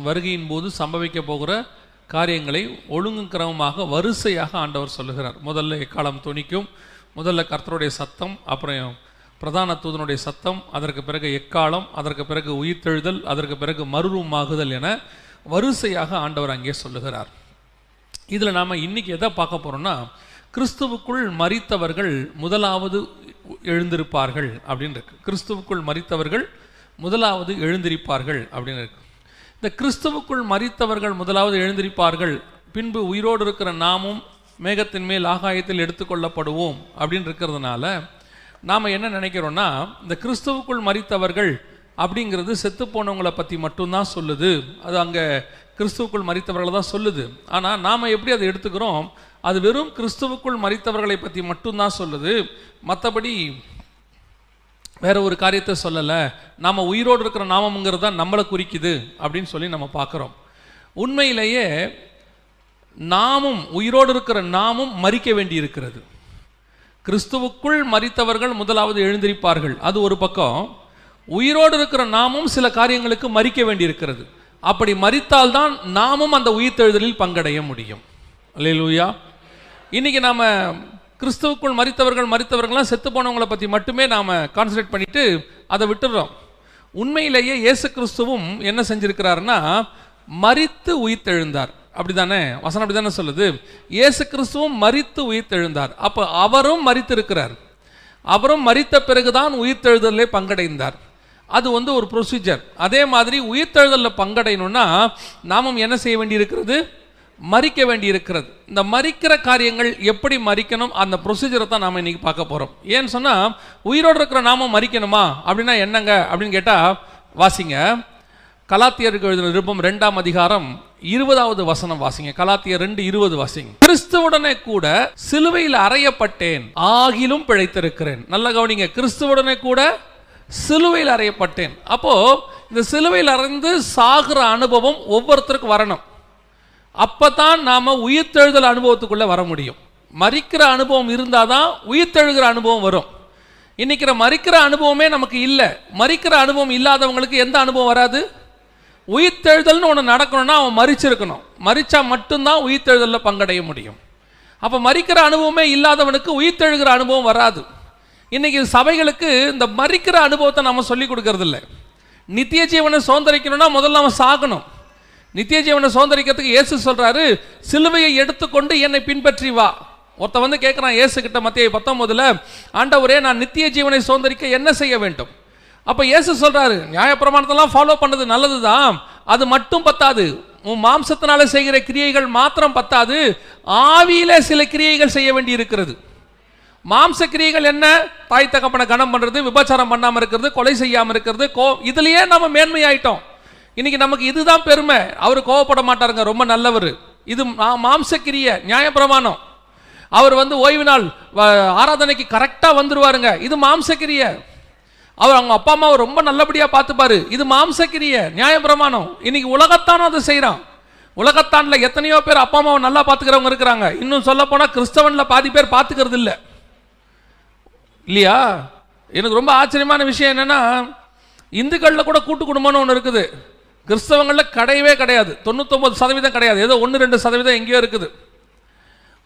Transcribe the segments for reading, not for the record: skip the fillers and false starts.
வருகையின் போது சம்பவிக்க போகிற காரியங்களை ஒழுங்கு கிரமமாக வரிசையாக ஆண்டவர் சொல்லுகிறார். முதல்ல எக்காலம் துணிக்கும், முதல்ல கர்த்தருடைய சத்தம், அப்புறம் பிரதான தூதனுடைய சத்தம், அதற்கு பிறகு எக்காலம், அதற்கு பிறகு உயிர்த்தெழுதல், அதற்கு பிறகு மறுரூபமாகுதல் என வரிசையாக ஆண்டவர் அங்கே சொல்லுகிறார். இதில் நாம் இன்னைக்கு எதை பார்க்க போகிறோம்னா, கிறிஸ்துவுக்குள் மரித்தவர்கள் முதலாவது எழுந்திருப்பார்கள் அப்படின்னு இருக்கு. கிறிஸ்துவுக்குள் மரித்தவர்கள் முதலாவது எழுந்திருப்பார்கள் அப்படின்னு இருக்கு. இந்த கிறிஸ்துவுக்குள் மரித்தவர்கள் முதலாவது எழுந்திருப்பார்கள், பின்பு உயிரோடு இருக்கிற நாமும் மேகத்தின் மேல் ஆகாயத்தில் எடுத்துக்கொள்ளப்படுவோம் அப்படின்னு இருக்கிறதுனால நாம் என்ன நினைக்கிறோன்னா, இந்த கிறிஸ்துவுக்குள் மரித்தவர்கள் அப்படிங்கிறது செத்து போனவங்களை பற்றி மட்டும்தான் சொல்லுது. அது அங்கே கிறிஸ்துவுக்குள் மரித்தவர்களை தான் சொல்லுது. ஆனால் நாம் எப்படி அதை எடுத்துக்கிறோம், அது வெறும் கிறிஸ்துவுக்குள் மரித்தவர்களை பற்றி மட்டும்தான் சொல்லுது, மற்றபடி வேற ஒரு காரியத்தை சொல்லலை. நாம் உயிரோடு இருக்கிற நாமங்கிறது தான் நம்மளை குறிக்குது அப்படின்னு சொல்லி நம்ம பார்க்குறோம். உண்மையிலேயே நாமும் உயிரோடு இருக்கிற நாமும் மரிக்க வேண்டி இருக்கிறது. கிறிஸ்துவுக்குள் மரித்தவர்கள் முதலாவது எழுந்திருப்பார்கள், அது ஒரு பக்கம். உயிரோடு இருக்கிற நாமும் சில காரியங்களுக்கு மரிக்க வேண்டி இருக்கிறது. அப்படி மரித்தால்தான் நாமும் அந்த உயிர்த்தெழுதலில் பங்கடைய முடியும். அல்லேலூயா. இன்னைக்கு நாம கிறிஸ்துவுக்குள் மரித்தவர்கள்லாம் செத்து போனவங்களை பற்றி மட்டுமே நாம் கான்சன்ட்ரேட் பண்ணிட்டு அதை விட்டுடுறோம். உண்மையிலேயே இயேசு கிறிஸ்துவும் என்ன செஞ்சிருக்கிறாருன்னா, மரித்து உயிர்த்தெழுந்தார். அப்படிதானே வசனம் அப்படிதானே சொல்லுது. இயேசு கிறிஸ்துவும் மரித்து உயிர்த்தெழுந்தார். அப்போ அவரும் மரித்து இருக்கிறார். அவரும் மரித்த பிறகுதான் உயிர்த்தெழுதலே பங்கடைந்தார். அது ஒரு ப்ரொசீஜர். அதே மாதிரி உயிர்த்தெழுதலில் பங்கடையணும்னா நாமும் என்ன செய்ய வேண்டி இருக்கிறது, மரிக்க வேண்டி இருக்கிறது. இந்த மரிக்கிற காரியங்கள் எப்படி மரிக்கணும், அந்த ப்ரொசீஜரை தான் நாம் இன்னைக்கு பார்க்க போகிறோம். ஏன்னு சொன்னால், உயிரோடு இருக்கிற நாம மரிக்கணுமா அப்படின்னா என்னங்க அப்படின்னு கேட்டால், வாசிங்க கலாத்தியருக்கு எழுதின நிருபம் 2ஆம் அதிகாரம் 20வது வசனம் வாசிங்க. கலாத்தியர் 2:20 வாசிங்க. கிறிஸ்துவுடனே கூட சிலுவையில் அறையப்பட்டேன், ஆகிலும் பிழைத்திருக்கிறேன். நல்ல கவனிங்க, கிறிஸ்துவுடனே கூட சிலுவையில் அறையப்பட்டேன். அப்போ இந்த சிலுவையில் அறைந்து சாகிற அனுபவம் ஒவ்வொருத்தருக்கும் வரணும். அப்பதான் நாம உயிர்த்தெழுதல் அனுபவத்துக்குள்ள வர முடியும். மரிக்கிற அனுபவம் இருந்தாதான் உயிர்த்தெழுகிற அனுபவம் வரும். இன்னைக்கு மரிக்கிற அனுபவமே நமக்கு இல்லை. மரிக்கிற அனுபவம் இல்லாதவங்களுக்கு எந்த அனுபவம் வராது? உயிர்த்தெழுதல்னு ஒன்று நடக்கணும்னா அவன் மரிச்சிருக்கணும். மரிச்சா மட்டும்தான் உயிர்த்தெழுதலில் பங்கடைய முடியும். அப்போ மரிக்கிற அனுபவமே இல்லாதவனுக்கு உயிர்த்தெழுகிற அனுபவம் வராது. இன்னைக்கு சபைகளுக்கு இந்த மரிக்கிற அனுபவத்தை நம்ம சொல்லி கொடுக்கறது இல்லை. நித்திய ஜீவனை சுதந்திரிக்கணும்னா முதல்ல அவன் சாகணும். நித்திய ஜீவனை சுதந்திரிக்கிறதுக்கு இயேசு சொல்றாரு, சிலுவையை எடுத்துக்கொண்டு என்னை பின்பற்றி வா. ஒருத்த கேட்கிறான் இயேசு கிட்ட மத்தேயு 19, ஆண்டவரே நான் நித்திய ஜீவனை சுதந்திரிக்க என்ன செய்ய வேண்டும்? அப்ப இயேசு சொல்றாரு, நியாயப்பிரமாணத்தெல்லாம் ஃபாலோ பண்ணது நல்லதுதான், அது மட்டும் பத்தாது. உன் மாம்சத்தினால செய்கிற கிரியைகள் மாத்திரம் பத்தாது, ஆவியிலே சில கிரியைகள் செய்ய வேண்டி இருக்கிறது. மாம்ச கிரியைகள் என்ன? தாய் தகப்பனை கனம் பண்றது, விபச்சாரம் பண்ணாம இருக்கிறது, கொலை செய்யாம இருக்கிறது. இதுலயே நம்ம மேன்மையாயிட்டோம். இன்னைக்கு நமக்கு இதுதான் பெருமை. அவர் கோவப்பட மாட்டாருங்க, ரொம்ப நல்லவர். இது மாம்ச கிரிய, நியாயப்பிரமாணம். அவர் ஓய்வு நாள் ஆராதனைக்கு கரெக்டா வந்துருவாருங்க, இது மாம்ச கிரிய. அவர் அவங்க அப்பா அம்மாவை ரொம்ப நல்லபடியா பார்த்துப்பாரு, இது மாம்ச கிரிய, நியாயப்பிரமாணம். இன்னைக்கு உலகத்தானும் அதை செய்யறான். உலகத்தான்ல எத்தனையோ பேர் அப்பா அம்மாவை நல்லா பார்த்துக்கிறவங்க இருக்கிறாங்க. இன்னும் சொல்ல போனா கிறிஸ்தவன்ல பாதி பேர் பார்த்துக்கிறது இல்லை, இல்லையா? எனக்கு ரொம்ப ஆச்சரியமான விஷயம் என்னன்னா, இந்துக்களில் கூட கூட்டு குடும்பம்னு ஒன்று இருக்குது. கிறிஸ்தவங்களில் கிடையவே கிடையாது. 99% கிடையாது, ஏதோ 1-2% எங்கேயோ இருக்குது.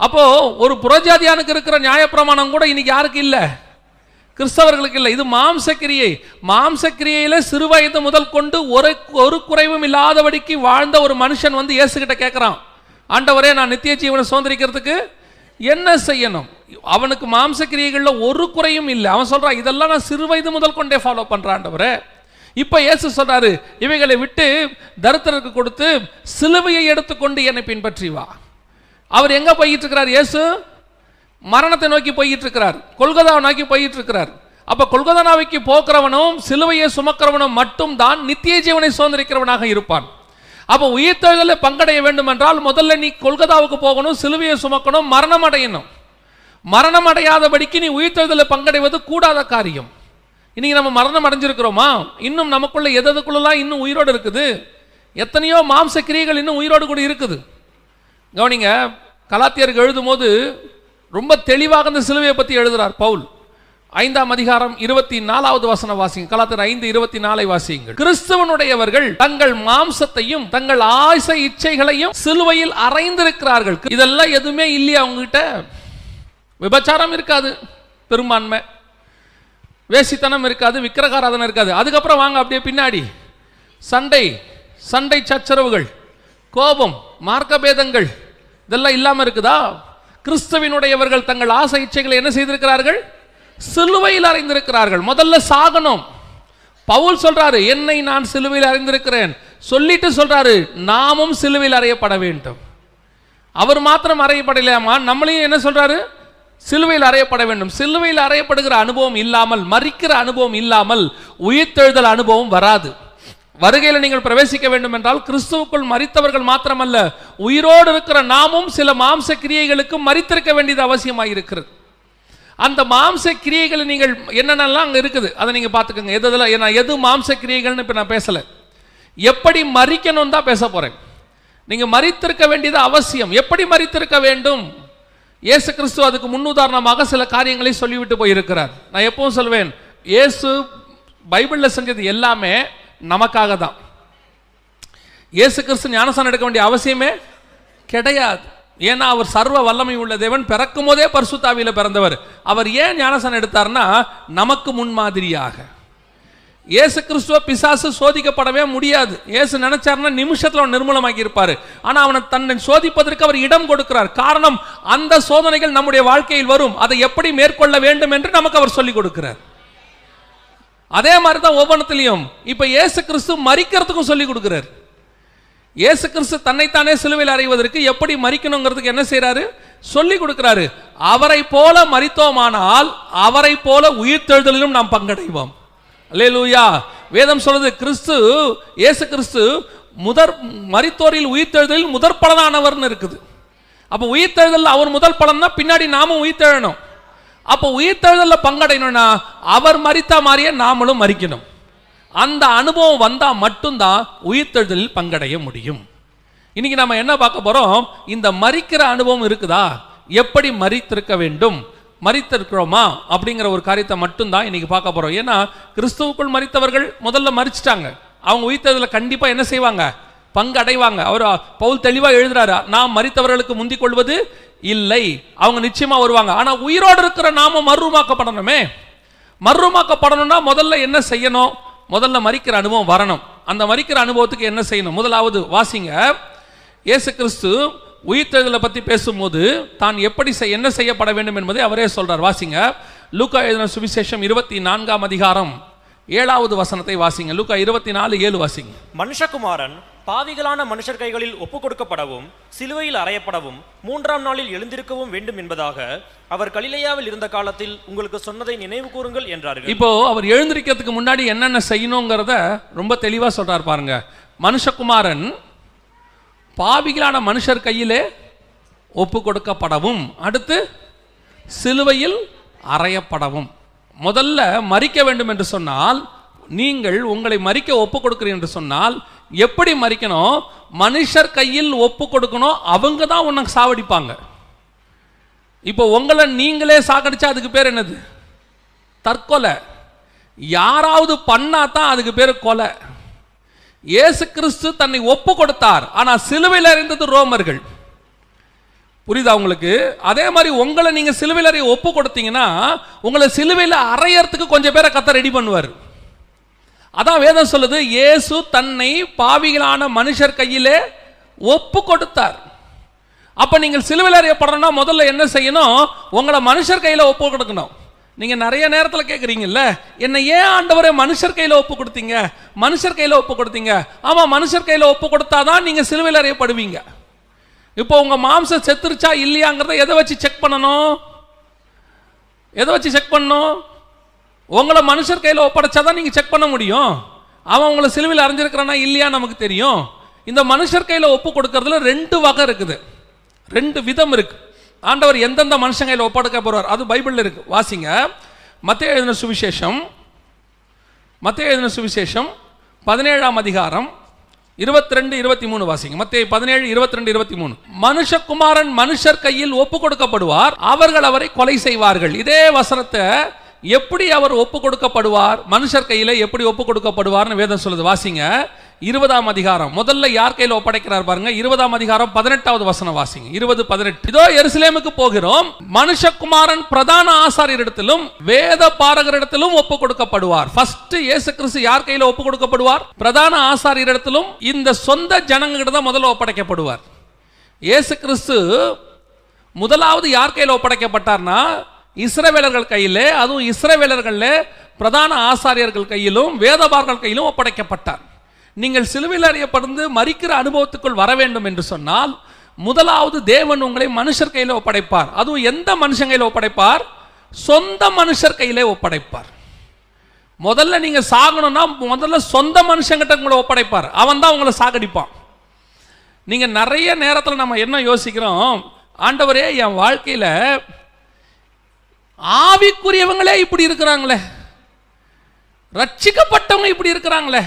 அப்போ ஒரு புறஜாதியானுக்கு இருக்கிற நியாயப்பிரமாணம் கூட இன்னைக்கு யாருக்கு இல்லை? கிறிஸ்தவர்களுக்கு இல்லை. இது மாம்சக்கிரியை. மாம்சக்கிரியையில சிறு வயது முதல் கொண்டு ஒரு குறைவும் இல்லாதபடிக்கு வாழ்ந்த ஒரு மனுஷன் இயேசு கிட்ட கேட்கிறான், ஆண்டவரே நான் நித்திய ஜீவனை சுதந்திரிக்கிறதுக்கு என்ன செய்யணும்? அவனுக்கு மாம்சக்கிரியைகள்ல ஒரு குறையும் இல்லை. அவன் சொல்றான், இதெல்லாம் நான் சிறு வயது முதல் கொண்டே ஃபாலோ பண்றான் ஆண்டவரே. இப்ப இயேசு சொல்றாரு, இவைகளை விட்டு தரித்திரருக்கு கொடுத்து சிலுவையை எடுத்துக்கொண்டு என்னை பின்பற்றி வா. அவர் எங்க போயிட்டு இருக்கிறார்? இயேசு மரணத்தை நோக்கி போயிட்டு இருக்கிறார், கொல்கதாவை நோக்கி போயிட்டு இருக்கிறார். அப்ப கொல்கதானாவுக்கு போக்குறவனும் சிலுவையை சுமக்கிறவனும் மட்டும் தான் நித்திய ஜீவனை சுதந்திரிக்கிறவனாக இருப்பான். அப்ப உயிர்த்தெழுதலை பங்கடைய வேண்டும் என்றால் முதல்ல நீ கொல்கதாவுக்கு போகணும், சிலுவையை சுமக்கணும், மரணம் அடையணும். மரணம் அடையாதபடிக்கு நீ உயிர்த்தெழுதலை பங்கடைவது கூடாத காரியம். இன்னைக்கு நம்ம மரணம் அடைஞ்சிருக்கிறோமா? இன்னும் நமக்குள்ள எதுக்குள்ளலாம் இன்னும் உயிரோடு இருக்குது. எத்தனையோ மாம்ச கிரியைகள் இன்னும் உயிரோடு கூட இருக்குது. கவனிங்க, கலாத்தியருக்கு எழுதும் போது ரொம்ப தெளிவாக இந்த சிலுவையை பற்றி எழுதுறார் பவுல். 5ஆம் அதிகாரம் 24வது வசனம் வாசிங்க. கலாத்தியர் 5:24 வாசியுங்கள். கிறிஸ்தவனுடையவர்கள் தங்கள் மாம்சத்தையும் தங்கள் ஆசை இச்சைகளையும் சிலுவையில் அறைந்திருக்கிறார்கள். இதெல்லாம் எதுவுமே இல்லையா உங்ககிட்ட? விபச்சாரம் இருக்காது, பெரும்பான்மை வேசித்தனம் இருக்காது, விக்கிரகாராதனை இருக்காது. அதுக்கப்புறம் வாங்க அப்படியே பின்னாடி சண்டை சச்சரவுகள், கோபம், மார்க்கபேதங்கள் இதெல்லாம் இல்லாம இருக்குதா? கிறிஸ்தவனுடையவர்கள் தங்கள் ஆசை இச்சைகளை என்ன செய்திருக்கிறார்கள்? சிலுவையில் அறைந்திருக்கிறார்கள். முதல்ல சாகணும். பவுல் சொல்றாரு, என்னை நான் சிலுவையில் அறைந்திருக்கிறேன் சொல்லிட்டு சொல்றாரு, நாமும் சிலுவையில் அறையப்பட வேண்டும். அவர் மாத்திரம் அறையப்படலாமா? நம்மளையும் என்ன சொல்றாரு? சிலுவையில் அறையப்பட வேண்டும். சிலுவையில் அறையப்படுகிற அனுபவம் இல்லாமல், மரிக்கிற அனுபவம் இல்லாமல் உயிர்த்தெழுதல் அனுபவம் வராது. வருகையில் நீங்கள் பிரவேசிக்க வேண்டும் என்றால் கிறிஸ்துவுக்குள் மரித்தவர்கள் மாத்திரமல்ல, உயிரோடு இருக்கிற நாமும் சில மாம்ச கிரியைகளுக்கு மரித்திருக்க வேண்டியது அவசியமாக இருக்கிறது. அந்த மாம்ச கிரியைகள் நீங்கள் என்னென்னலாம் அங்கே இருக்குது அதை நீங்கள் பார்த்துக்கோங்க. எது மாம்ச கிரியைகள்னு இப்போ நான் பேசலை, எப்படி மரிக்கணும் தான் பேச போகிறேன். நீங்கள் மரித்திருக்க வேண்டியது அவசியம். எப்படி மரித்திருக்க வேண்டும்? இயேசு கிறிஸ்து அதுக்கு முன்னுதாரணமாக சில காரியங்களை சொல்லிவிட்டு போயிருக்கிறார். நான் எப்பவும் சொல்வேன், இயேசு பைபிளில் செஞ்சது எல்லாமே நமக்காக தான். இயேசு கிறிஸ்து ஞானஸ்நானம் எடுக்க வேண்டிய அவசியமே கிடையாது. ஏன்னா அவர் சர்வ வல்லமை உள்ள தேவன், பிறக்கும் போதே பரிசுத்தாவியில பிறந்தவர். அவர் ஏன் ஞானஸ்நானம் எடுத்தார்னா நமக்கு முன்மாதிரியாக. இயேசு கிறிஸ்துவ பிசாசு சோதிக்கப்படவே முடியாது. இயேசு நினைச்சாருன்னா நிமிஷத்துல அவன் நிர்மூலமாக்கி இருப்பாரு. ஆனா அவனை தன்னை சோதிப்பதற்கு அவர் இடம் கொடுக்கிறார். காரணம், அந்த சோதனைகள் நம்முடைய வாழ்க்கையில் வரும், அதை எப்படி மேற்கொள்ள வேண்டும் என்று நமக்கு அவர் சொல்லிக் கொடுக்கிறார். அதே மாதிரிதான் ஒவ்வொன்றத்திலையும் இப்ப இயேசு கிறிஸ்து மரிக்கிறதுக்கும் சொல்லிக் கொடுக்கிறார். இயேசு கிறிஸ்து தன்னைத்தானே சிலுவையில் அறைவதற்கு எப்படி மரிக்கணுங்கிறதுக்கு என்ன செய்யறாரு? சொல்லிக் கொடுக்கிறாரு. அவரை போல மரித்தோமானால் அவரை போல உயிர்த்தெழுதலிலும் நாம் பங்கடைவோம். அல்லேலூயா. வேதம் சொல்றது, இயேசு கிறிஸ்து மரித்தோரில் உயிர்த்தெழுதலில் முதற் பலனானவர்னு இருக்குது. அப்ப உயிர்த்தெழுதல் அவர் முதல் பலன்னா பின்னாடி நாமும் உயிர்த்தெழணும். அப்போ உயிர்த்தெழுதல்ல பங்கடையணும்னா அவர் மரித்தா மாதிரியே நாமளும் மரிக்கணும். அந்த அனுபவம் வந்தா மட்டும்தான் உயிர்த்தெழுதலில் பங்கடைய முடியும். இன்னைக்கு நம்ம என்ன பார்க்க போறோம்? இந்த மரிக்கிற அனுபவம் இருக்குதா? எப்படி மரித்திருக்க வேண்டும், மரித்திருக்கிறோமா அப்படிங்கிற ஒரு காரியத்தை மட்டும்தான் இன்னைக்கு பார்க்க போறோம். ஏன்னா கிறிஸ்துவுக்குள் மரித்தவர்கள் முதல்ல மரிச்சிட்டாங்க. அவங்க உயிர்த்தெழுதல கண்டிப்பா என்ன செய்வாங்க? பங்கு அடைவாங்க. அவர் பவுல் தெளிவா எழுதுறாரு, நாம் மரித்தவர்களுக்கு முந்திக் கொள்வது இல்லை, அவங்க நிச்சயமா வருவாங்க. ஆனா உயிரோடு இருக்கிற நாம மறுரூமாக்கப்படணுமே. மறுரூமாக்கப்படணும்னா முதல்ல என்ன செய்யணும்? முதல்ல மரிக்கிற அனுபவம் வரணும். அந்த மரிக்கிற அனுபவத்துக்கு என்ன செய்யணும்? முதலாவது வாசிங்க, இயேசு கிறிஸ்து உயிர்த்தெழுதலை பத்தி பேசும்போது தான் எப்படி என்ன செய்யப்பட வேண்டும் என்பதை அவரே சொல்றார். வாசிங்க, லூக்கா எழுதின சுவிசேஷம் 24ஆம் அதிகாரம் 7வது வசனத்தை வாசிங்க. லூக்கா 24:7 வாசிங்க. மனுஷகுமாரன் பாவிகளான மனுஷர் கைகளில் ஒப்பு கொடுக்கப்படவும் சிலுவையில் அறையப்படவும் 3ஆம் நாளில் எழுந்திருக்கவும் வேண்டும் என்பதாக அவர் கலிலேயாவில் இருந்த காலத்தில் உங்களுக்கு சொன்னதை நினைவு கூறுங்கள் என்றார்கள். இப்போ அவர் எழுந்திருக்கிறதுக்கு முன்னாடி என்னென்ன செய்யணுங்கிறத ரொம்ப தெளிவா சொல்றார் பாருங்க. மனுஷகுமாரன் பாவிகளான மனுஷர் கையிலே ஒப்பு கொடுக்கப்படவும், அடுத்து சிலுவையில் அறையப்படவும். முதல்ல மரிக்க வேண்டும் என்று சொன்னால், நீங்கள் உங்களை மரிக்க ஒப்பு கொடுக்கிறீர்கள் என்று சொன்னால் எப்படி மரிக்கணும்? மனுஷர் கையில் ஒப்பு கொடுக்கணும். அவங்க தான் உனக்கு சாவடிப்பாங்க. இப்போ உங்களை நீங்களே சாகடிச்சா அதுக்கு பேர் என்னது? தற்கொலை. யாராவது பண்ணா தான் அதுக்கு பேர் கொலை. இயேசு கிறிஸ்து தன்னை ஒப்பு கொடுத்தார், ஆனா சிலுவையில் அறைந்தது ரோமர்கள். புரியுதா உங்களுக்கு? அதே மாதிரி உங்களை நீங்க சிலுவையில் அறைய ஒப்பு கொடுத்தீங்கன்னா உங்களை சிலுவையில் அறையறதுக்கு கொஞ்சம் பேரை கத்த ரெடி பண்ணுவார். அதான் வேதம் சொல்லுது, இயேசு தன்னை பாவிகளான மனுஷர் கையிலே ஒப்பு கொடுத்தார். அப்ப நீங்கள் சிலுவையில் அறையப்படணும்னா முதல்ல என்ன செய்யணும்? உங்களை மனுஷர் கையில ஒப்பு கொடுக்கணும். நீங்க நிறைய நேரத்தில் கேட்குறீங்கல்ல, என்ன ஏன் ஆண்டவரே மனுஷர் கையில ஒப்பு கொடுத்தீங்க, மனுஷர் கையில ஒப்பு கொடுத்தீங்க? ஆமா, மனுஷர் கையில ஒப்பு கொடுத்தாதான் நீங்க சிலுவையில் அறையப்படுவீங்க. இப்போ உங்க மாம்சம் செத்துருச்சா இல்லையாங்கிறத எதை வச்சு செக் பண்ணணும்? எதை வச்சு செக் பண்ணணும்? உங்களை மனுஷர் கையில் ஒப்படைச்சாதான் நீங்க செக் பண்ண முடியும். அவன் உங்களை சிலுவையில் அறைஞ்சிருக்கிறானா இல்லையா நமக்கு தெரியும். இந்த மனுஷர் கையில் ஒப்பு கொடுக்கறதுல 2 வகை இருக்குது, 2 விதம் இருக்கு. ஆண்டவர் எந்தெந்த மனுஷன் கையில் ஒப்படைக்க போறார் அது பைபிள்ல இருக்கு. வாசிங்க, மத்தேயு எழுதின சுவிசேஷம் 17ஆம் அதிகாரம் 22-23 வாசிங்க. மத்தேயு 17:22-23. மனுஷகுமாரன் மனுஷர் கையில் ஒப்பு கொடுக்கப்படுவார், அவர்கள் அவரை கொலை செய்வார்கள். இதே வசனத்தை எப்படி அவர் ஒப்பு கொடுக்கப்படுவார், மனுஷர் கையில எப்படி ஒப்பு கொடுக்கப்படுவார்னு வேதம் சொல்லுது. வாசிங்க 20ஆம் அதிகாரம். முதல்ல யார் கையில ஒப்படைக்கிறார் பாருங்க. 20ஆம் அதிகாரம் 18வது வசனம் வாசிங்க. 20:18. இதோ எருசலேமுக்கு போகிறோம், மனுஷகுமாரன் பிரதான ஆசாரியரிடத்திலும் வேத பாரகரிடத்திலும் ஒப்பு கொடுக்கப்படுவார். ஃபர்ஸ்ட் இயேசு கிறிஸ்து யார் கையில ஒப்பு கொடுக்கப்படுவார்? பிரதான ஆசாரியரிடத்திலும் இந்த சொந்த ஜனங்ககிட்ட தான் முதல்ல ஒப்படைக்கப்படுவார். இயேசு கிறிஸ்து முதலாவது யார் கையில் ஒப்படைக்கப்பட்டார்னா இஸ்ரவேலர்கள் கையிலே, அதுவும் இஸ்ரவேலர்கள பிரதான ஆசாரியர்கள் கையிலும் வேதபாரகர்கள் கையிலும் ஒப்படைக்கப்பட்டார். நீங்கள் சிலுவையில் அறையப்பட்டு மரிக்கிற அனுபவத்துக்குள் வர வேண்டும் என்று சொன்னால் முதலாவது தேவன் உங்களை மனுஷர் கையில் ஒப்படைப்பார். அதுவும் எந்த மனுஷன் கையில் ஒப்படைப்பார்? சொந்த மனுஷர் கையிலே ஒப்படைப்பார். முதல்ல நீங்க சாகணும்னா முதல்ல சொந்த மனுஷங்கிட்ட உங்களை ஒப்படைப்பார். அவன் தான் உங்களை சாகடிப்பான். நீங்க நிறைய நேரத்தில் நம்ம என்ன யோசிக்கிறோம், ஆண்டவரே என் வாழ்க்கையில ஆவிக்குரியவங்களே இப்படி இருக்கிறாங்களே, ரட்சிக்கப்பட்டவங்க இப்படி இருக்கிறாங்களே,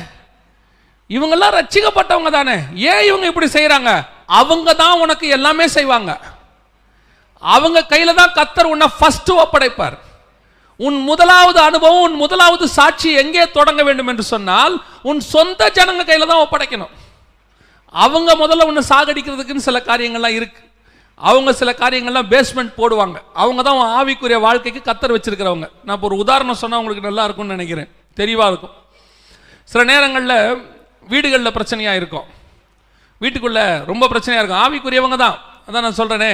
இவங்கெல்லாம் ரட்சிக்கப்பட்டவங்க தானே, ஏன் இவங்க இப்படி செய்யறாங்க? அவங்க தான் உனக்கு எல்லாமே செய்வாங்க. அவங்க கையில தான் கர்த்தர் உன்னை ஃபர்ஸ்ட் ஒப்படைப்பார். உன் முதலாவது அனுபவம், உன் முதலாவது சாட்சி எங்கே தொடங்க வேண்டும் என்று சொன்னால் உன் சொந்த ஜனங்க கையில தான் ஒப்படைக்கணும். அவங்க முதல்ல உன்னை சாகடிக்கிறதுக்குன்னு சில காரியங்கள்லாம் இருக்கு. அவங்க சில காரியங்கள்லாம் பேஸ்மெண்ட் போடுவாங்க. அவங்க தான் ஆவிக்குரிய வாழ்க்கைக்கு கர்த்தர் வச்சிருக்கிறவங்க. நான் இப்போ ஒரு உதாரணம் சொன்னால் உங்களுக்கு நல்லா இருக்கும்னு நினைக்கிறேன், தெளிவாக இருக்கும். சில நேரங்களில் வீடுகளில் பிரச்சனையாக இருக்கும், வீட்டுக்குள்ளே ரொம்ப பிரச்சனையாக இருக்கும். ஆவிக்குரியவங்க தான், அதான் நான் சொல்கிறேனே.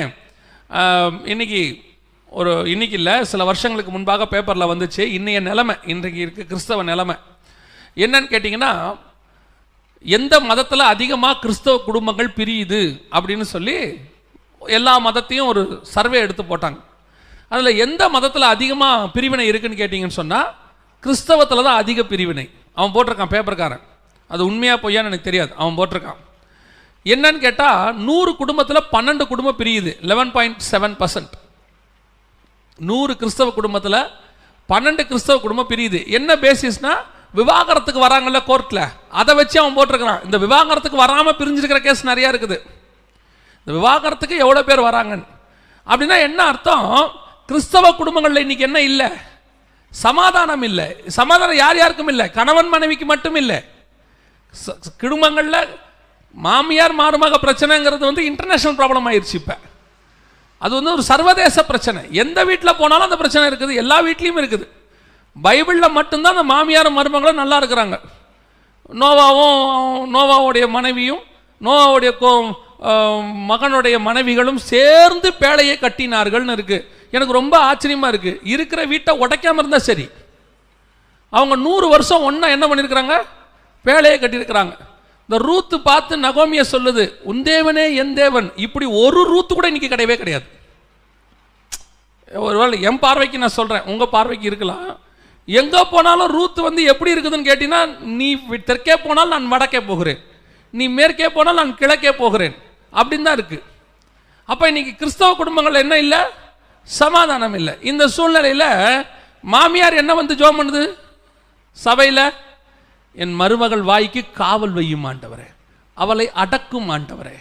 இன்னைக்கு இல்லை, சில வருஷங்களுக்கு முன்பாக பேப்பரில் வந்துச்சு இன்னைய நிலைமை, இன்றைக்கு இருக்க கிறிஸ்தவ நிலைமை என்னன்னு கேட்டிங்கன்னா, எந்த மதத்தில் அதிகமாக கிறிஸ்தவ குடும்பங்கள் பிரியுது அப்படின்னு சொல்லி எல்லா மதத்தையும் ஒரு சர்வே எடுத்து போட்டாங்க. அதில் எந்த மதத்தில் அதிகமாக பிரிவினை இருக்குன்னு கேட்டிங்கன்னு சொன்னால் கிறிஸ்தவத்தில் தான் அதிக பிரிவினை. அவன் போட்டிருக்கான் பேப்பர்காரன், அது உண்மையாக பொய்யான்னு எனக்கு தெரியாது, அவன் போட்டிருக்கான். என்னன்னு கேட்டால் 100 குடும்பத்தில் 12 குடும்பம் பிரியுது, 11.7%. 100 கிறிஸ்தவ குடும்பத்தில் 12 கிறிஸ்தவ குடும்பம் பிரியுது. என்ன பேசிஸ்னா விவாகரத்துக்கு வராங்கல்ல கோர்ட்டில், அதை வச்சு அவன் போட்டிருக்கிறான். இந்த விவாகரத்துக்கு வராமல் பிரிஞ்சிருக்கிற கேஸ் நிறையா இருக்குது. இந்த விவாகரத்துக்கு எவ்வளோ பேர் வராங்கன்னு அப்படின்னா என்ன அர்த்தம்? கிறிஸ்தவ குடும்பங்களில் இன்னைக்கு என்ன இல்லை? சமாதானம் இல்லை. சமாதானம் யார் யாருக்கும் இல்லை, கணவன் மனைவிக்கு மட்டும் இல்லை. குடும்பங்களில் மாமியார் மருமக பிரச்சனைங்கிறது வந்து இன்டர்நேஷனல் ப்ராப்ளம் ஆயிடுச்சு. இப்போ அது வந்து ஒரு சர்வதேச பிரச்சனை. எந்த வீட்டில் போனாலும் அந்த பிரச்சனை இருக்குது, எல்லா வீட்லேயும் இருக்குது. பைபிளில் மட்டும்தான் அந்த மாமியார் மருமகளும் நல்லா இருக்கிறாங்க. நோவாவுடைய மனைவியும் நோவாவுடைய மகனுடைய மனைவிகளும் சேர்ந்து பேழையை கட்டினார்கள்னு இருக்கு. எனக்கு ரொம்ப ஆச்சரியமா இருக்கு. இருக்கிற வீட்டை உடைக்காம இருந்தா சரி, அவங்க 100 வருஷம் ஒன்னா என்ன பண்ணிருக்கிறாங்க? பேழையை கட்டியிருக்கிறாங்க. இந்த ரூத்து பார்த்து நகோமிய சொல்லுது, உன் தேவனே என் தேவன். இப்படி ஒரு ரூத்து கூட இன்னைக்கு கிடையவே கிடையாது. ஒருவேளை என் பார்வைக்கு நான் சொல்றேன், உங்க பார்வைக்கு இருக்கலாம். எங்க போனாலும் ரூத் வந்து எப்படி இருக்குதுன்னு கேட்டீங்கன்னா, நீ தெற்கே போனால் நான் வடக்கே போகிறேன், நீ மேற்கே போனால் நான் கிழக்கே போகிறேன் அப்படின்னு தான் இருக்கு. அப்ப இன்னைக்கு கிறிஸ்தவ குடும்பங்கள் என்ன இல்லை? சமாதானம் இல்லை. இந்த சூழ்நிலையில மாமியார் என்ன வந்து ஜெபம் பண்ணுது சபையில? என் மருமகள் வாய்க்கு காவல் வையும் ஆண்டவரே, அவளை அடக்கும் ஆண்டவரே,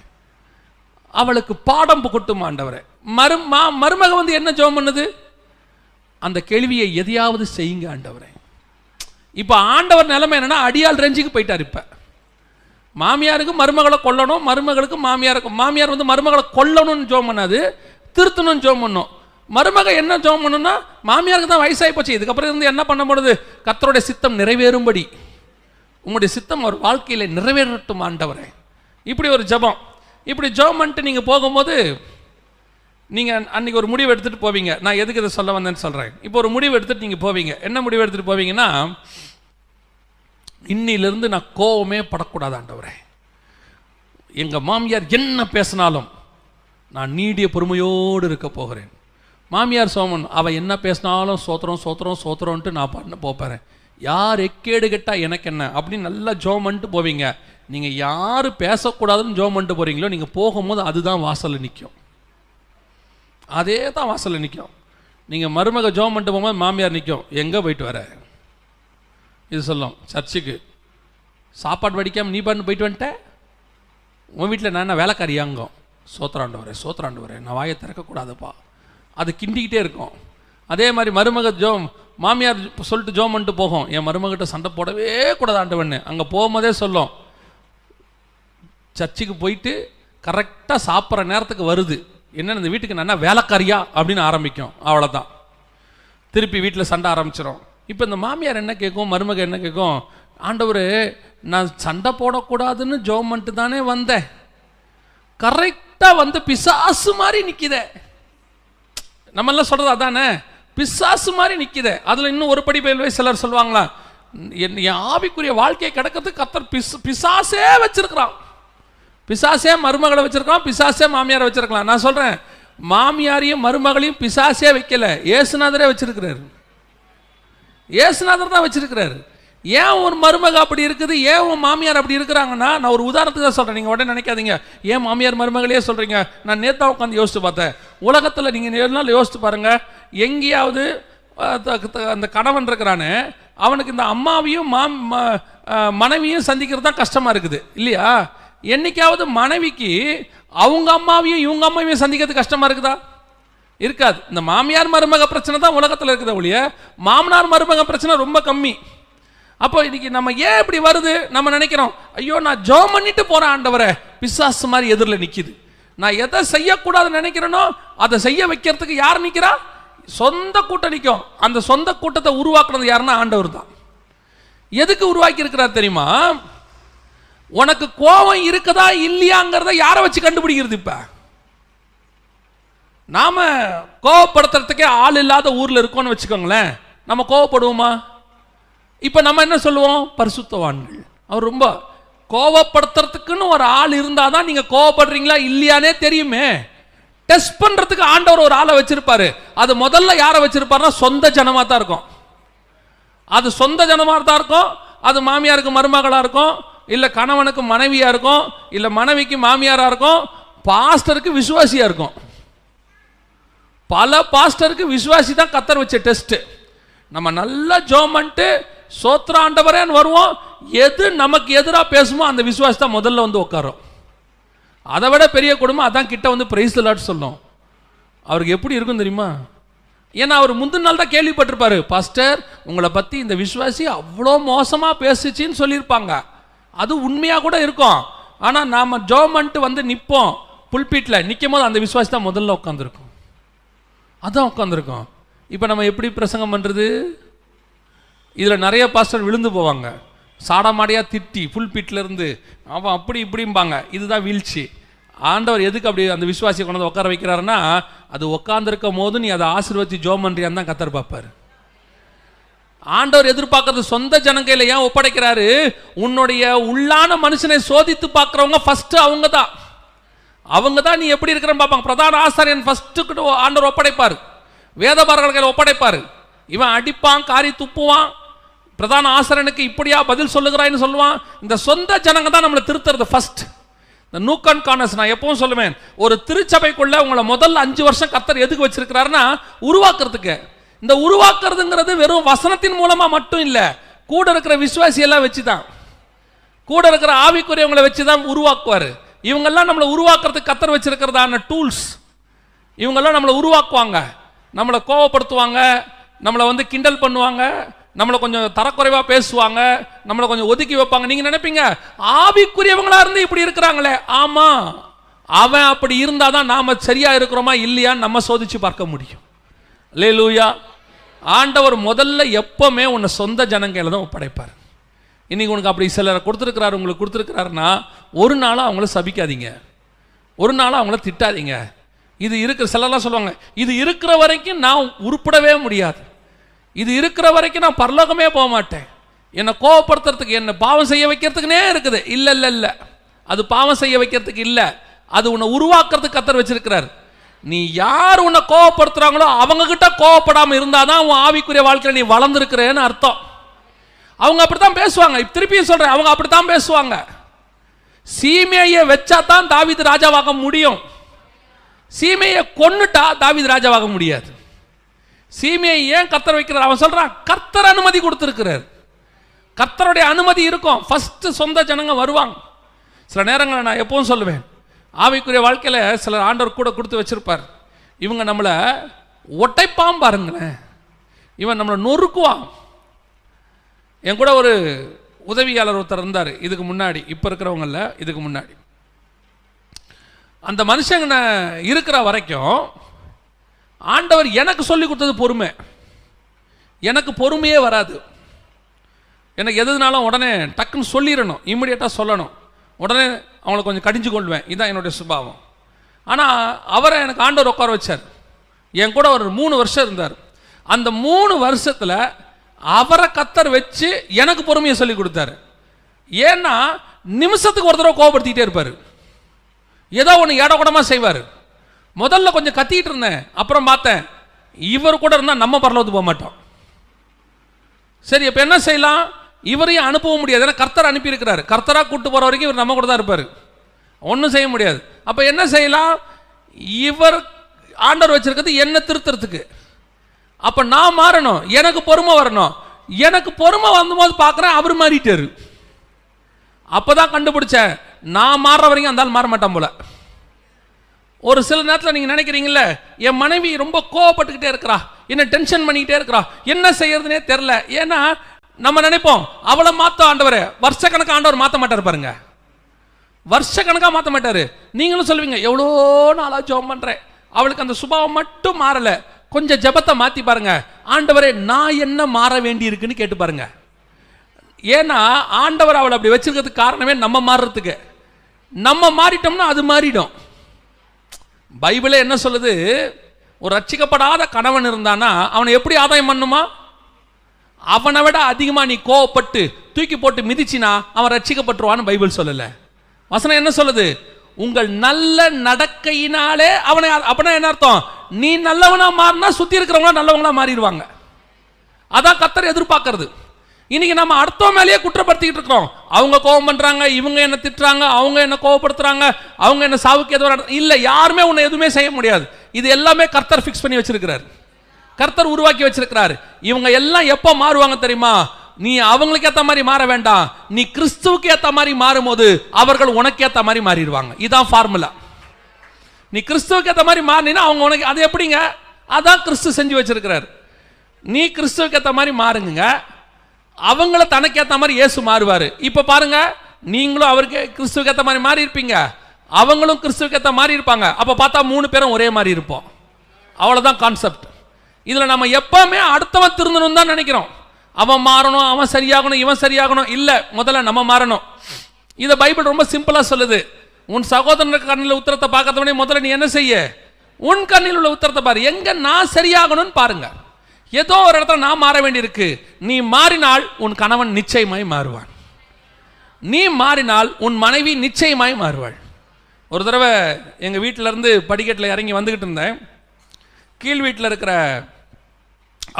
அவளுக்கு பாடம் புகட்டும் ஆண்டவரே. மருமக வந்து என்ன ஜெபம் பண்ணுது? அந்த கேள்வியை எதையாவது செய்யுங்க ஆண்டவரே. இப்ப ஆண்டவர் நிலைமை என்னன்னா, அடியால் ரேஞ்சுக்கு போயிட்டார். இப்ப மாமியாருக்கு மருமகளை கொல்லணும், மருமகளுக்கு மாமியார் வந்து மருமகளை கொல்லணும்னு ஜெபம் பண்ணாது, திருத்தணும்னு ஜெபம் பண்ணும். மருமக என்ன ஜெபம் பண்ணணும்னா, மாமியாருக்கு தான் வயசாகி போச்சு, இதுக்கப்புறம் இருந்து என்ன பண்ண போடுது? கர்த்தருடைய சித்தம் நிறைவேறும்படி உங்களுடைய சித்தம் ஒரு வாழ்க்கையில நிறைவேறட்டும் ஆண்டவரே. இப்படி ஒரு ஜெபம். இப்படி ஜெபம் பண்ணிட்டு நீங்க போகும்போது நீங்க அன்னைக்கு ஒரு முடிவு எடுத்துட்டு போவீங்க. நான் எதுக்கு இதை சொல்ல வந்தேன்னு சொல்றேன். இப்போ ஒரு முடிவு எடுத்துட்டு நீங்க போவீங்க. என்ன முடிவு எடுத்துட்டு போவீங்கன்னா, இன்னிலிருந்து நான் கோவமே படக்கூடாது ஆண்டவரே. எங்க மாமியார் என்ன பேசினாலும் நான் நீடிய பொறுமையோடு இருக்க போகிறேன். மாமியார் சோமன் அவ என்ன பேசினாலும் சோத்திரம் சோத்திரம் சோத்திரம்ட்டு நான் பண்ண போறேன். யார் எக்கேடு கெட்டா எனக்கு என்ன அப்படின்னு நல்லா ஜோம் பண்ணிட்டு போவீங்க. நீங்க யாரு பேசக்கூடாதுன்னு ஜோம் பண்ணிட்டு போறீங்களோ, நீங்க போகும்போது அதுதான் வாசல்ல நிற்கும். அதே தான் வாசல்ல நிற்கும். நீங்க மருமக ஜோம் பண்ணிட்டு போகும்போது மாமியார் நிற்கும், எங்க போயிட்டு வர இது சொல்லும். சர்ச்சுக்கு சாப்பாடு வடிக்காம நீ பண்ணு போயிட்டு வந்துட்ட, உன் வீட்டில் நான் என்ன வேலைக்காரியாங்கும். சோத்திராண்டு வரேன் சோத்திராண்டு வரேன், நான் வாயை திறக்கக்கூடாதுப்பா. அது கிண்டிக்கிட்டே இருக்கும். அதே மாதிரி மருமக மாமியார் சொல்லிட்டு ஜோம் பண்ணிட்டு போகும், என் மருமகிட்ட சண்டை போடவே கூடாது ஆண்டவன்னு. அங்கே போகும்போதே சொல்லும், சர்ச்சுக்கு போயிட்டு கரெக்டாக சாப்பிட்ற நேரத்துக்கு வருது, என்னென்ன இந்த வீட்டுக்கு நான் வேலைக்காரியா அப்படின்னு ஆரம்பிக்கும். அவ்வளோதான், திருப்பி வீட்டில் சண்டை ஆரம்பிச்சிடும். இப்போ இந்த மாமியார் என்ன கேட்கும், மருமக என்ன கேட்கும், ஆண்டவர் நான் சண்டை போடக்கூடாதுன்னு ஜோம் பண்ணிட்டு தானே வந்தேன், கரெக்டாக வந்து பிசாசு மாதிரி நிற்கிதே. நம்மெல்லாம் சொல்கிறது அதானே, பிசாசு மாதிரி நிற்கிதே. அதில் இன்னும் ஒரு படி போய் சிலர் சொல்லுவாங்களா, என் ஆவிக்குரிய வாழ்க்கையை கிடக்கிறதுக்கு கர்த்தர் பிசாசே வச்சிருக்கிறான், பிசாசே மருமகளை வச்சிருக்கான், பிசாசே மாமியாரை வச்சிருக்கலாம். நான் சொல்கிறேன், மாமியாரையும் மருமகளையும் பிசாசே வைக்கல, இயேசுநாதரே வச்சிருக்கிறாரு. இயேசுநாதர் தான் வச்சிருக்கிறாரு. ஏன் ஒரு மருமக அப்படி இருக்குது, ஏன் உன் மாமியார் அப்படி இருக்கிறாங்கன்னா, நான் ஒரு உதாரணத்துக்கு தான் சொல்கிறேன், நீங்கள் உடனே நினைக்காதீங்க ஏன் மாமியார் மருமகளே சொல்கிறீங்க. நான் நேற்று உட்காந்து யோசித்து பார்த்தேன், உலகத்தில் நீங்கள் ஏழு நாள் யோசித்து பாருங்கள், எங்கேயாவது அந்த கணவன் இருக்கிறானே அவனுக்கு இந்த அம்மாவையும் மனைவியும் சந்திக்கிறது தான் கஷ்டமாக இருக்குது இல்லையா? என்னைக்காவது மனைவிக்கு அவங்க அம்மாவையும் இவங்க அம்மாவையும் சந்திக்கிறது கஷ்டமாக இருக்குதா? இருக்காது. இந்த மாமியார் மருமக பிரச்சனை தான் உலகத்தில் இருக்குது ஒழிய மாமனார் மருமக பிரச்சனை ரொம்ப கம்மி. அப்போ இன்னைக்கு நம்ம ஏன் இப்படி வருது, நம்ம நினைக்கிறோம், ஐயோ நான் ஜெபம் பண்ணிட்டு போறேன் ஆண்டவரே, பிசாசு மாதிரி எதிரில் நிற்கிது. நான் எதை செய்யக்கூடாதுன்னு நினைக்கிறேனோ அதை செய்ய வைக்கிறதுக்கு யார் நிற்கிறா? சொந்த கூட்டம் நிற்கும். அந்த சொந்த கூட்டத்தை உருவாக்குறது யாருன்னா ஆண்டவர் தான். எதுக்கு உருவாக்கி இருக்கிறார் தெரியுமா? உனக்கு கோபம் இருக்குதா இல்லையாங்கிறத யாரை வச்சு கண்டுபிடிக்கிறது? இப்ப நாம கோபப்படுத்துறதுக்கே ஆள் இல்லாத ஊர்ல இருக்கோம்னு வச்சுக்கோங்களேன், நம்ம கோபப்படுவோமா? இப்ப நம்ம என்ன சொல்லுவோம்? பரிசுத்தவான்கள். அவர் ரொம்ப கோபப்படுத்துறதுக்குன்னு ஒரு ஆள் இருந்தாதான் நீங்க கோபப்படுறீங்களா இல்லையானே தெரியுமே. டெஸ்ட் பண்றதுக்கு ஆண்டவர் ஒரு ஆளை வச்சிருப்பாரு. அது முதல்ல யாரை வச்சிருப்பாருன்னா சொந்த ஜனமா தான் இருக்கும். அது சொந்த ஜனமா தான் இருக்கும். அது மாமியாருக்கு மருமகளா இருக்கும், இல்ல கணவனுக்கு மனைவியா இருக்கும், இல்ல மனைவிக்கு மாமியாரா இருக்கும், பாஸ்டருக்கு விசுவாசியா இருக்கும். பல பாஸ்டருக்கு விசுவாசி தான் கர்த்தர் வச்ச டெஸ்ட். நம்ம நல்லா ஜெபம் பண்ணிட்டு சோத்திர ஆண்டவரேன்னு வருவோம், எது நமக்கு எதிராக பேசுமோ அந்த விசுவாசி தான் முதல்ல வந்து உட்காரும். அதை விட பெரிய குடும்பம் அதான் கிட்ட வந்து பிரைஸ் தி லார்ட் சொல்லும். அவருக்கு எப்படி இருக்கும் தெரியுமா? ஏன்னா அவர் முந்தின நாள் தான் கேள்விப்பட்டிருப்பாரு, பாஸ்டர் உங்களை பத்தி இந்த விசுவாசி அவ்வளோ மோசமா பேசுச்சின்னு சொல்லியிருப்பாங்க. அது உண்மையா கூட இருக்கும். ஆனா நாம ஜெபம் பண்ணிட்டு வந்து நிற்போம், புல்பீட்ல நிற்கும் போது அந்த விசுவாசி தான் முதல்ல உட்காந்துருக்கும். அதான் உட்காந்துருக்கோம். இப்போ நம்ம எப்படி பிரசங்கம் பண்ணுறது? இதில் நிறைய பாஸ்டர் விழுந்து போவாங்க, சாடமாடியாக திட்டி புல்பீட்டில் இருந்து அவன் அப்படி இப்படிம்பாங்க. இதுதான் வீழ்ச்சி. ஆண்டவர் எதுக்கு அப்படி அந்த விசுவாசியை கொண்டு வந்து உட்கார வைக்கிறாருன்னா, அது உட்காந்துருக்கும் போது நீ அதை ஆசீர்வதிச்சு ஜெபம் பண்ணுறியான்னு தான் கர்த்தர் பார்ப்பார். ஆண்டவர் எதிர்பார்க்கறது சொந்த ஜனங்கையில் ஏன் ஒப்படைக்கிறாரு? உன்னுடைய உள்ளான மனுஷனை சோதித்து பார்க்குறவங்க ஃபர்ஸ்ட் அவங்க தான். அவங்க தான் நீ எப்படி இருக்கிறன்னு பார்ப்பாங்க. பிரதான ஆசாரியன் ஃபர்ஸ்ட்டு ஆண்டவர் ஒப்படைப்பார், வேதபாரகர்கள் கையில் ஒப்படைப்பார். இவன் அடிப்பான், காரி துப்புவான், பிரதான ஆசாரியனுக்கு இப்படியா பதில் சொல்லுகிறான்னு சொல்லுவான். இந்த சொந்த ஜனங்க தான் நம்மளை திருத்துறது ஃபர்ஸ்ட். இந்த நூக்கன் கார்னர்ஸ் நான் எப்பவும் சொல்லுவேன், ஒரு திருச்சபைக்குள்ள உங்களை முதல்ல 5 வருஷம் கர்த்தர் எதுக்கு வச்சிருக்கிறாருன்னா உருவாக்குறதுக்கு. இந்த உருவாக்குறதுங்கிறது வெறும் வசனத்தின் மூலமா மட்டும் இல்லை, கூட இருக்கிற விசுவாசி எல்லாம் வச்சுதான், கூட இருக்கிற ஆவிக்குரியவங்களை வச்சுதான் உருவாக்குவாரு. இவங்கெல்லாம் நம்மளை உருவாக்குறதுக்கு கர்த்தர் வச்சிருக்கிறதான டூல்ஸ். இவங்கெல்லாம் நம்மளை உருவாக்குவாங்க, நம்மளை கோவப்படுத்துவாங்க, நம்மளை வந்து கிண்டல் பண்ணுவாங்க, நம்மளை கொஞ்சம் தரக்குறைவா பேசுவாங்க, நம்மளை கொஞ்சம் ஒதுக்கி வைப்பாங்க. நீங்க நினைப்பீங்க ஆவிக்குரியவங்களா இருந்து இப்படி இருக்கிறாங்களே. ஆமா, அவன் அப்படி இருந்தாதான் நாம சரியா இருக்கிறோமா இல்லையான்னு நம்ம சோதிச்சு பார்க்க முடியும். அல்லேலூயா. ஆண்டவர் முதல்ல எப்பவுமே உன்னை சொந்த ஜனங்கையில தான் ஒப்படைப்பார். இன்னைக்கு உனக்கு அப்படி சிலரை கொடுத்துருக்கிறாரு, உங்களுக்கு கொடுத்துருக்கிறாருன்னா ஒரு நாளும் அவங்கள சபிக்காதீங்க, ஒரு நாளும் அவங்கள திட்டாதீங்க. இது இருக்கிற சிலர்லாம் சொல்லுவாங்க, இது இருக்கிற வரைக்கும் நான் உருப்படவே முடியாது, இது இருக்கிற வரைக்கும் நான் பரலோகமே போக மாட்டேன், என்னை கோவப்படுத்துறதுக்கு என்னை பாவம் செய்ய வைக்கிறதுக்குனே இருக்குது. இல்லை இல்லை இல்லை, அது பாவம் செய்ய வைக்கிறதுக்கு இல்லை, அது உன்னை உருவாக்குறதுக்கு கர்த்தர் வச்சிருக்கிறார். நீ யார் உன்னை கோவப்படுத்துறாங்களோ அவங்க கிட்ட கோவப்படாம இருந்தாதான் உன் ஆவிக்குரிய வாழ்க்கையில் நீ வளர்ந்துருக்கிறேன்னு அர்த்தம். அவங்க அப்படித்தான் பேசுவாங்க. திருப்பியும் சொல்றேன், அவங்க அப்படித்தான் பேசுவாங்க. சீமையை வச்சா தான் தாவீது ராஜாவாக முடியும். சீமையை கொன்னுட்டா தாவீது ராஜாவாக முடியாது. சீமையை ஏன் கர்த்தர் வைக்கிறார்? அவன் சொல்றான், கர்த்தர் அனுமதி கொடுத்திருக்கிறார். கர்த்தருடைய அனுமதி இருக்கும். ஃபர்ஸ்ட் சொந்த ஜனங்க வருவாங்க. சில நேரங்களில் நான் எப்பவும் சொல்லுவேன், ஆவிக்குரிய வாழ்க்கையில் சில ஆண்டவர் கூட கொடுத்து வச்சிருப்பார். இவங்க நம்மளை ஒட்டைப்பான் பாருங்களேன். இவன் நம்மளை நொறுக்குவான். என் கூட ஒரு உதவியாளர் ஒருத்தர் இருந்தார் இதுக்கு முன்னாடி, இப்போ இருக்கிறவங்கள இதுக்கு முன்னாடி. அந்த மனுஷங்க இருக்கிற வரைக்கும் ஆண்டவர் எனக்கு சொல்லி கொடுத்தது பொறுமை. எனக்கு பொறுமையே வராது. எனக்கு எதுனாலும் உடனே டக்குன்னு சொல்லிடணும், இம்மிடியேட்டாக சொல்லணும், உடனே அவங்களை கொஞ்சம் கடிஞ்சு கொள்வேன். இதுதான் என்னுடைய சுபாவம். ஆனால் அவரை எனக்கு ஆண்டவர் உட்கார வச்சார். என் கூட ஒரு 3 வருஷம் இருந்தார். அந்த 3 வருஷத்தில் அவரை கத்தர் வச்சு எனக்கு பொறுமையை சொல்லி கொடுத்தாரு. ஏன்னா நிமிஷத்துக்கு ஒரு தடவை கோபப்படுத்திக்கிட்டே இருப்பார். ஏதோ ஒன்று ஏடகுடமாக செய்வார். முதல்ல கொஞ்சம் கத்திக்கிட்டு இருந்தேன், அப்புறம் பார்த்தேன் இவர் கூட இருந்தால் நம்ம பரலோகத்துக்கு போக மாட்டோம். சரி, இப்போ என்ன செய்யலாம்? இவரையும் அனுப்பவும் முடியாது, ஏன்னா கர்த்தர் அனுப்பியிருக்கிறார். கர்த்தராக கூட்டு போகிற வரைக்கும் இவர் நம்ம கூட தான் இருப்பார், ஒன்றும் செய்ய முடியாது. அப்போ என்ன செய்யலாம்? இவர் ஆண்டவர் வச்சிருக்கிறது என்ன திருத்துறதுக்கு. அப்போ நான் மாறணும், எனக்கு பொறுமை வரணும். எனக்கு பொறுமை வந்தபோது பார்க்குறேன் அவர் மாறிட்டாரு. அப்போ தான் கண்டுபிடிச்சேன், நான் மாறுற வரைக்கும் அந்த ஆள் மாற மாட்டான் போல. ஒரு சில நேரத்தில் நீங்கள் நினைக்கிறீங்களே, என் மனைவி ரொம்ப கோவப்பட்டுக்கிட்டே இருக்கிறா, என்ன டென்ஷன் பண்ணிக்கிட்டே இருக்கிறா, என்ன செய்யறதுனே தெரில. ஏன்னா நம்ம நினைப்போம் அவளை மாற்ற ஆண்டவரை வருஷக்கணக்காக ஆண்டவர் மாற்ற மாட்டார் பாருங்க, வருஷக்கணக்காக மாற்ற மாட்டார். நீங்களும் சொல்லுவீங்க எவ்வளோ நாளாக ஜெபம் பண்ணுறேன், அவளுக்கு அந்த சுபாவம் மட்டும் மாறலை. கொஞ்சம் ஜெபத்தை மாற்றி பாருங்க, ஆண்டவரே நான் என்ன மாற வேண்டி இருக்குன்னு கேட்டு பாருங்க. ஏன்னா ஆண்டவர் அவளை அப்படி வச்சிருக்கிறதுக்கு காரணமே நம்ம மாறுறதுக்கு. நம்ம மாறிட்டோம்னா அது மாறிடும். பைபிளே என்ன சொல்லுது? ஒரு ரட்சிக்கப்படாத கணவன் இருந்தானா அவனை எப்படி ஆதாயம் பண்ணுமா? அவனை விட அதிகமாக நீ கோவப்பட்டு தூக்கி போட்டு மிதிச்சினா அவன் ரட்சிக்கப்பட்டுருவான்னு பைபிள் சொல்லல. வசனம் என்ன சொல்லுது? உங்கள் நல்ல நடக்கையினாலே அவனை. அப்படின்னா என்ன அர்த்தம்? நீ நல்லவனா மாறினா சுத்தி இருக்கிறவங்களா நல்லவங்களா மாறிடுவாங்க. அதான் கர்த்தர் எதிர்பார்க்கறது. இன்னைக்கு நம்ம அடுத்த மேலேயே குற்றப்படுத்திக்கிட்டு இருக்கிறோம். அவங்க கோபம் பண்றாங்க, இவங்க என்ன திட்டுறாங்க, அவங்க என்ன கோவப்படுத்துறாங்க, அவங்க என்ன சாவுக்கு எதுவும் இல்லை. யாருமே உன்னை எதுவுமே செய்ய முடியாது. இது எல்லாமே கர்த்தர் ஃபிக்ஸ் பண்ணி வச்சிருக்கிறார், கர்த்தர் உருவாக்கி வச்சிருக்கிறார். இவங்க எல்லாம் எப்போ மாறுவாங்க தெரியுமா? நீ அவங்களுக்கு ஏற்ற மாதிரி மாற வேண்டாம், நீ கிறிஸ்துவுக்கு ஏற்ற மாதிரி மாறும்போது அவர்கள் உனக்கு ஏற்ற மாதிரி மாறிடுவாங்க. இதான் ஃபார்முலா. நீ கிறிஸ்துவுக்கு ஏற்ற மாதிரி மாறினா அவங்க உனக்கு. அது எப்படிங்க? அதான் கிறிஸ்து செஞ்சு வச்சிருக்கிறார். நீ கிறிஸ்துவுக்கு ஏற்ற மாதிரி மாறுங்க, அவங்கள தனக்கு ஏற்ற மாதிரி இயேசு மாறுவார். இப்போ பாருங்க, நீங்களும் அவருக்கு கிறிஸ்துவுக்கு ஏற்ற மாதிரி மாறி இருப்பீங்க, அவங்களும் கிறிஸ்துவுக்கு ஏற்ற மாதிரி இருப்பாங்க. அப்போ பார்த்தா 3 பேரும் ஒரே மாதிரி இருப்போம். அவ்வளோதான் கான்செப்ட். இதில் நம்ம எப்பவுமே அடுத்தவன் திருந்தணும் தான் நினைக்கிறோம். அவன் மாறணும், அவன் சரியாகணும், இவன் சரியாகணும். இல்லை, முதல்ல நம்ம மாறணும். இதை பைபிள் ரொம்ப சிம்பிளாக சொல்லுது. உன் சகோதரனுக்கு கண்ணில் உத்தரத்தை பார்க்கறத முதல்ல நீ என்ன செய்ய? உன் கண்ணில் உள்ள உத்தரத்தை பாரு. எங்க நான் சரியாகணும்னு பாருங்க. ஏதோ ஒரு இடத்துல நான் மாற வேண்டியிருக்கு. நீ மாறினால் உன் கணவன் நிச்சயமாய் மாறுவான். நீ மாறினால் உன் மனைவி நிச்சயமாய் மாறுவாள். ஒரு தடவை எங்கள் வீட்டில் இருந்து படிக்கட்டில் இறங்கி வந்துக்கிட்டு இருந்தேன். கீழ் வீட்டில் இருக்கிற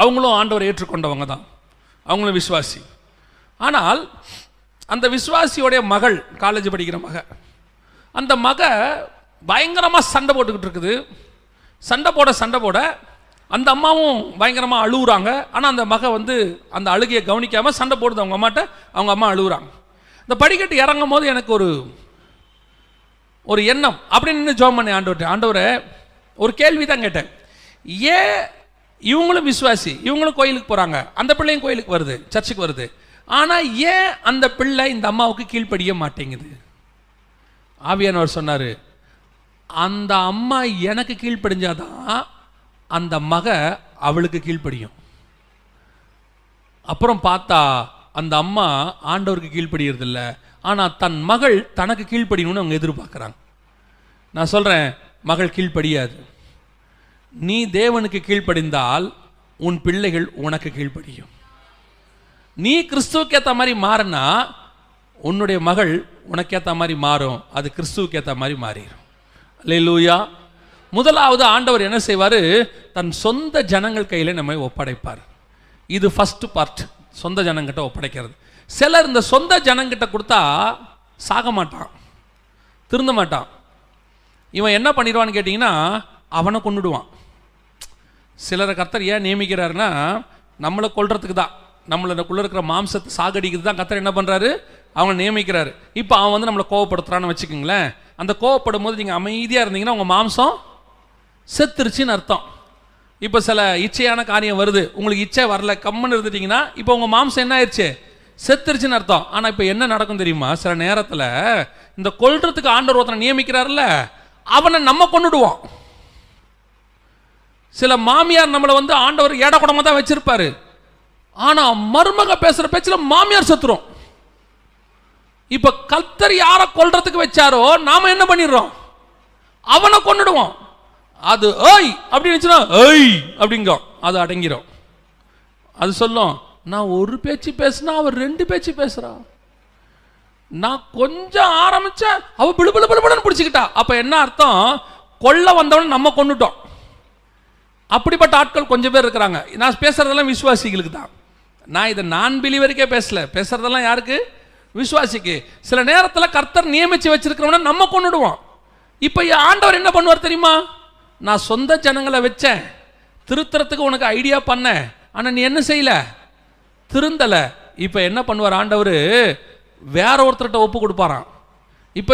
அவங்களும் ஆண்டவரை ஏற்றுக்கொண்டவங்க தான், அவங்களும் விசுவாசி. ஆனால் அந்த விசுவாசியோடைய மகள், காலேஜ் படிக்கிற மக, அந்த மக பயங்கரமாக சண்டை போட்டுக்கிட்டு இருக்குது. சண்டை போட அந்த அம்மாவும் பயங்கரமாக அழுகுறாங்க. ஆனால் அந்த மக அந்த அழுகையை கவனிக்காமல் சண்டை போடுது அவங்க அம்மாட்ட. அவங்க அம்மா அழுகுறாங்க. இந்த படிக்கட்டு இறங்கும் போது எனக்கு ஒரு எண்ணம். அப்படின்னு நின்று ஜெபம் பண்ணேன் ஆண்டவர்கிட்ட. ஆண்டவரே, ஒரு கேள்வி தான் கேட்டேன். ஏன் இவங்களும் விசுவாசி, இவங்களும் கோயிலுக்கு போகிறாங்க, அந்த பிள்ளையும் கோயிலுக்கு வருது, சர்ச்சுக்கு வருது, ஆனால் ஏன் அந்த பிள்ளை இந்த அம்மாவுக்கு கீழ்ப்படிய மாட்டேங்குது? ஆவியானவர் சொன்னார், அந்த அம்மா எனக்கு கீழ்ப்படிஞ்சாதான் அந்த மக அவளுக்கு கீழ்ப்படியும். அப்புறம் பார்த்தா அந்த அம்மா ஆண்டவருக்கு கீழ்ப்படியறது இல்லை, ஆனால் தன் மகள் தனக்கு கீழ்ப்படியணும்னு அவங்க எதிர்பார்க்குறாங்க. நான் சொல்கிறேன், மகள் கீழ்ப்படியாது. நீ தேவனுக்கு கீழ்ப்படிந்தால் உன் பிள்ளைகள் உனக்கு கீழ்ப்படியும். நீ கிறிஸ்துவுக்கு ஏற்ற மாதிரி மாறினா உன்னுடைய மகள் உனக்கு ஏற்ற மாதிரி மாறும், அது கிறிஸ்துவுக்கு ஏற்ற மாதிரி மாறிடும். அல்லேலூயா. முதலாவது ஆண்டவர் என்ன செய்வார்? தன் சொந்த ஜனங்கள் கையில் நம்மை ஒப்படைப்பார். இது ஃபர்ஸ்ட் பார்ட், சொந்த ஜனங்கிட்ட ஒப்படைக்கிறது. சிலர் இந்த சொந்த ஜனங்கிட்ட கொடுத்தா சாக மாட்டான், திருந்த மாட்டான். இவன் என்ன பண்ணிடுவான்னு கேட்டிங்கன்னா அவனை கொண்டுடுவான். சிலரை கர்த்தர் ஏன் நியமிக்கிறாருன்னா நம்மளை கொல்றதுக்கு தான், நம்மளுக்குள்ள இருக்கிற மாம்சத்தை சாகடிக்கிறது தான் கர்த்தர் என்ன பண்ணுறாரு, அவனை நியமிக்கிறாரு. இப்போ அவன் நம்மளை கோவப்படுத்துறான்னு வச்சுக்கோங்களேன். அந்த கோவப்படும் போது நீங்கள் அமைதியாக இருந்தீங்கன்னா உங்கள் மாம்சம் செத்துருச்சின்னு அர்த்தம். இப்போ சில இச்சையான காரியம் வருது, உங்களுக்கு இச்சை வரல, கம்முன்னு இருந்துட்டீங்கன்னா இப்போ உங்கள் மாம்சம் என்ன ஆயிடுச்சு, செத்துருச்சுன்னு அர்த்தம். ஆனால் இப்போ என்ன நடக்கும் தெரியுமா, சில நேரத்தில் இந்த கொல்றதுக்கு ஆண்டவர் ஒருத்தனை நியமிக்கிறார்ல, அவனை நம்ம கொண்டுடுவோம். சில மாமியார் நம்மளை வந்து ஆண்டவர் ஏட குடமாக தான் வச்சிருப்பாரு, ஆனால் மருமக பேசுகிற பேச்சில் மாமியார் செத்துரும். இப்போ கர்த்தர் யாரை கொல்றதுக்கு வச்சாரோ நாம என்ன பண்ணிடுறோம், அவனை கொண்டுடுவோம். அது ஏய் அப்படின்னு ஏய் அப்படிங்க, அது அடங்கிரும். அது சொல்லும், நான் ஒரு பேச்சு பேசுனா அவர் 2 பேச்சு பேசுறா, நான் கொஞ்சம் ஆரம்பிச்ச அவ பிடுபிடுன்னு பிடிச்சிக்கிட்டா. அப்ப என்ன அர்த்தம், கொல்ல வந்தவன் நம்ம கொண்டுட்டோம். அப்படிப்பட்ட ஆட்கள் கொஞ்சம் பேர் இருக்கிறாங்க. நான் பேசுறதெல்லாம் விசுவாசிகளுக்கு தான். நான் இதை நான் பிலீவருக்கே பேசல, பேசுறதெல்லாம் யாருக்கு, விசுவாசிக்கு. சில நேரத்தில் கர்த்தர் நியமிச்சு வச்சிருக்கிறவன நம்ம கொண்டுடுவோம். இப்போ ஆண்டவர் என்ன பண்ணுவார் தெரியுமா, நான் சொந்த ஜனங்களை வச்சேன், திருத்தறதுக்கு உனக்கு ஐடியா பண்ணேன், ஆனால் நீ என்ன செய்யல, திருந்தலை. இப்போ என்ன பண்ணுவார் ஆண்டவர், வேற ஒருத்தர்கிட்ட ஒப்பு கொடுப்பாராம். இப்போ